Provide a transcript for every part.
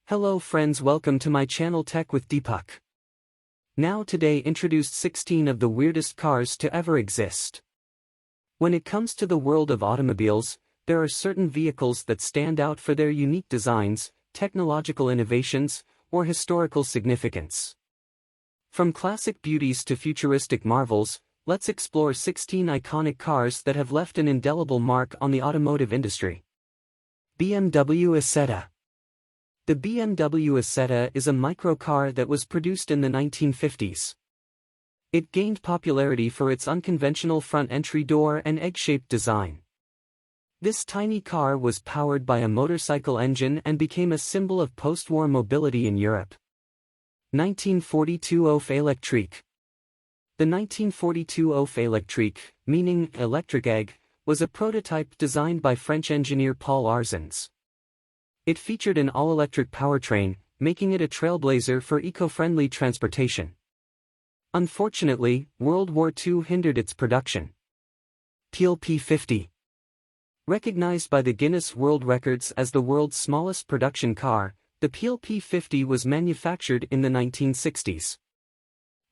Hello friends, welcome to my channel Tech with Deepak. Now today introduced 16 of the weirdest cars to ever exist. When it comes to the world of automobiles, there are certain vehicles that stand out for their unique designs, technological innovations, or historical significance. From classic beauties to futuristic marvels, let's explore 16 iconic cars that have left an indelible mark on the automotive industry. BMW Asseta. The BMW Asseta is a microcar that was produced in the 1950s. It gained popularity for its unconventional front entry door and egg-shaped design. This tiny car was powered by a motorcycle engine and became a symbol of post-war mobility in Europe. 1942 Oeuf électrique. The 1942 Oeuf électrique, meaning electric egg, was a prototype designed by French engineer Paul Arzens. It featured an all-electric powertrain, making it a trailblazer for eco-friendly transportation. Unfortunately, World War II hindered its production. peelP50. Recognized by the Guinness World Records as the world's smallest production car, the peelP50 was manufactured in the 1960s.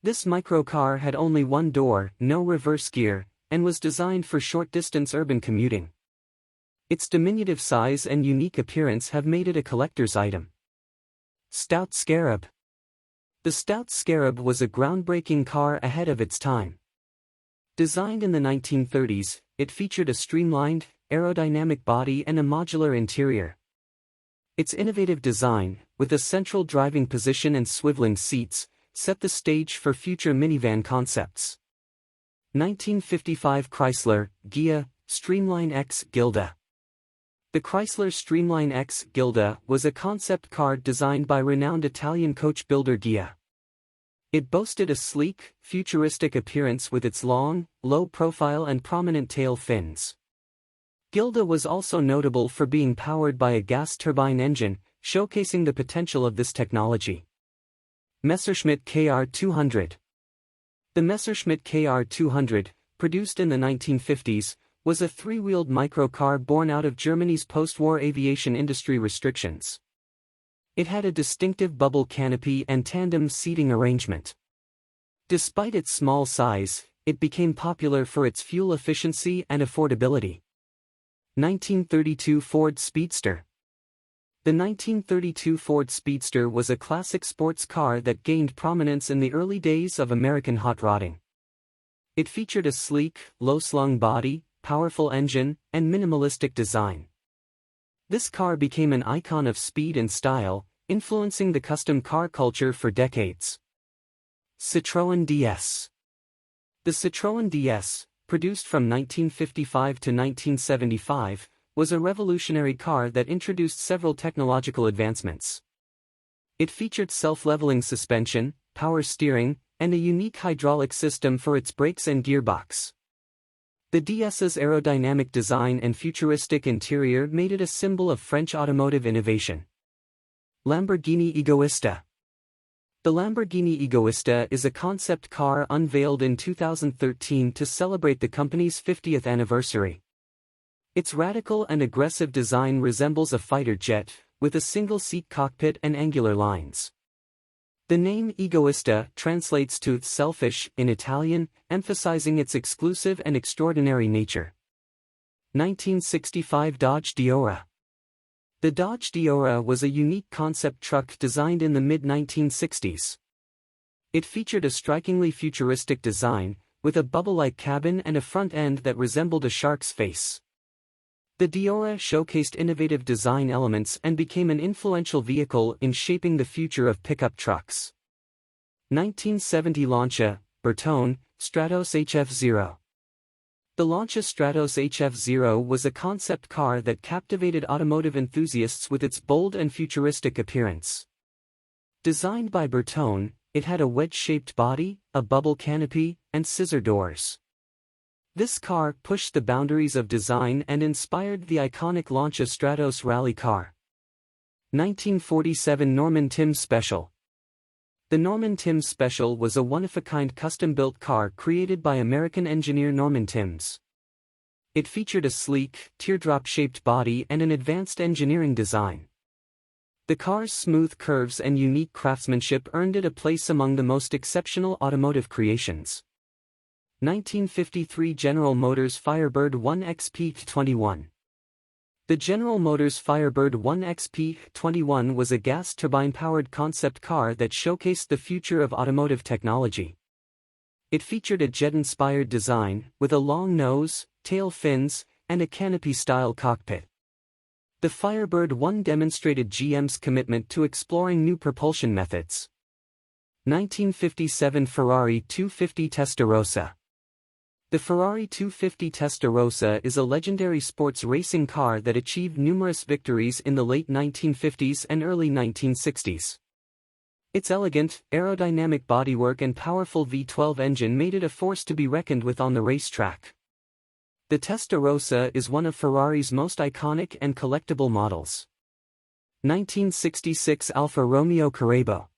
This microcar had only one door, no reverse gear, and was designed for short-distance urban commuting. Its diminutive size and unique appearance have made it a collector's item. Stout Scarab. The Stout Scarab was a groundbreaking car ahead of its time. Designed in the 1930s, it featured a streamlined, aerodynamic body and a modular interior. Its innovative design, with a central driving position and swiveling seats, set the stage for future minivan concepts. 1955 Chrysler, Ghia, Streamline X Gilda. The Chrysler Streamline X Gilda was a concept car designed by renowned Italian coach builder Ghia. It boasted a sleek, futuristic appearance with its long, low profile and prominent tail fins. Gilda was also notable for being powered by a gas turbine engine, showcasing the potential of this technology. Messerschmitt KR200. The Messerschmitt KR200, produced in the 1950s, was a three-wheeled microcar born out of Germany's post-war aviation industry restrictions. It had a distinctive bubble canopy and tandem seating arrangement. Despite its small size, it became popular for its fuel efficiency and affordability. 1932 Ford Speedster. The 1932 Ford Speedster was a classic sports car that gained prominence in the early days of American hot rodding. It featured a sleek, low-slung body, powerful engine, and minimalistic design. This car became an icon of speed and style, influencing the custom car culture for decades. Citroen DS. The Citroen DS, produced from 1955 to 1975, was a revolutionary car that introduced several technological advancements. It featured self-leveling suspension, power steering, and a unique hydraulic system for its brakes and gearbox. The DS's aerodynamic design and futuristic interior made it a symbol of French automotive innovation. Lamborghini Egoista. The Lamborghini Egoista is a concept car unveiled in 2013 to celebrate the company's 50th anniversary. Its radical and aggressive design resembles a fighter jet, with a single-seat cockpit and angular lines. The name Egoista translates to selfish in Italian, emphasizing its exclusive and extraordinary nature. 1965 Dodge Deora. The Dodge Deora was a unique concept truck designed in the mid-1960s. It featured a strikingly futuristic design, with a bubble-like cabin and a front end that resembled a shark's face. The Deora showcased innovative design elements and became an influential vehicle in shaping the future of pickup trucks. 1970 Lancia, Bertone, Stratos HF0. The Lancia Stratos HF0 was a concept car that captivated automotive enthusiasts with its bold and futuristic appearance. Designed by Bertone, it had a wedge-shaped body, a bubble canopy, and scissor doors. This car pushed the boundaries of design and inspired the iconic Lancia Stratos rally car. 1947 Norman Timms Special. The Norman Timms Special was a one-of-a-kind custom-built car created by American engineer Norman Timms. It featured a sleek, teardrop-shaped body and an advanced engineering design. The car's smooth curves and unique craftsmanship earned it a place among the most exceptional automotive creations. 1953 General Motors Firebird 1XP21. The General Motors Firebird 1XP21 was a gas turbine-powered concept car that showcased the future of automotive technology. It featured a jet-inspired design, with a long nose, tail fins, and a canopy-style cockpit. The Firebird 1 demonstrated GM's commitment to exploring new propulsion methods. 1957 Ferrari 250 Testarossa. The Ferrari 250 Testarossa is a legendary sports racing car that achieved numerous victories in the late 1950s and early 1960s. Its elegant, aerodynamic bodywork and powerful V12 engine made it a force to be reckoned with on the racetrack. The Testarossa is one of Ferrari's most iconic and collectible models. 1966 Alfa Romeo Karbo.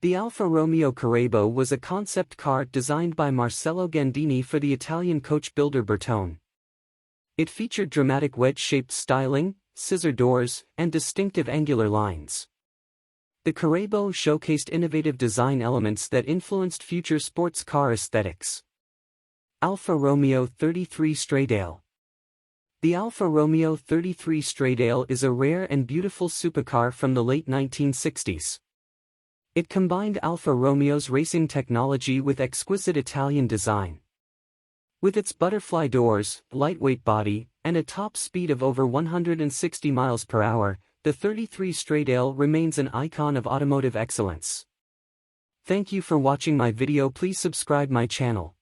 The Alfa Romeo Karbo was a concept car designed by Marcello Gandini for the Italian coach builder Bertone. It featured dramatic wedge-shaped styling, scissor doors, and distinctive angular lines. The Karbo showcased innovative design elements that influenced future sports car aesthetics. Alfa Romeo 33 Stradale. The Alfa Romeo 33 Stradale is a rare and beautiful supercar from the late 1960s. It combined Alfa Romeo's racing technology with exquisite Italian design. With its butterfly doors, lightweight body, and a top speed of over 160 miles per hour, the 33 Stradale remains an icon of automotive excellence. Thank you for watching my video. Please subscribe my channel.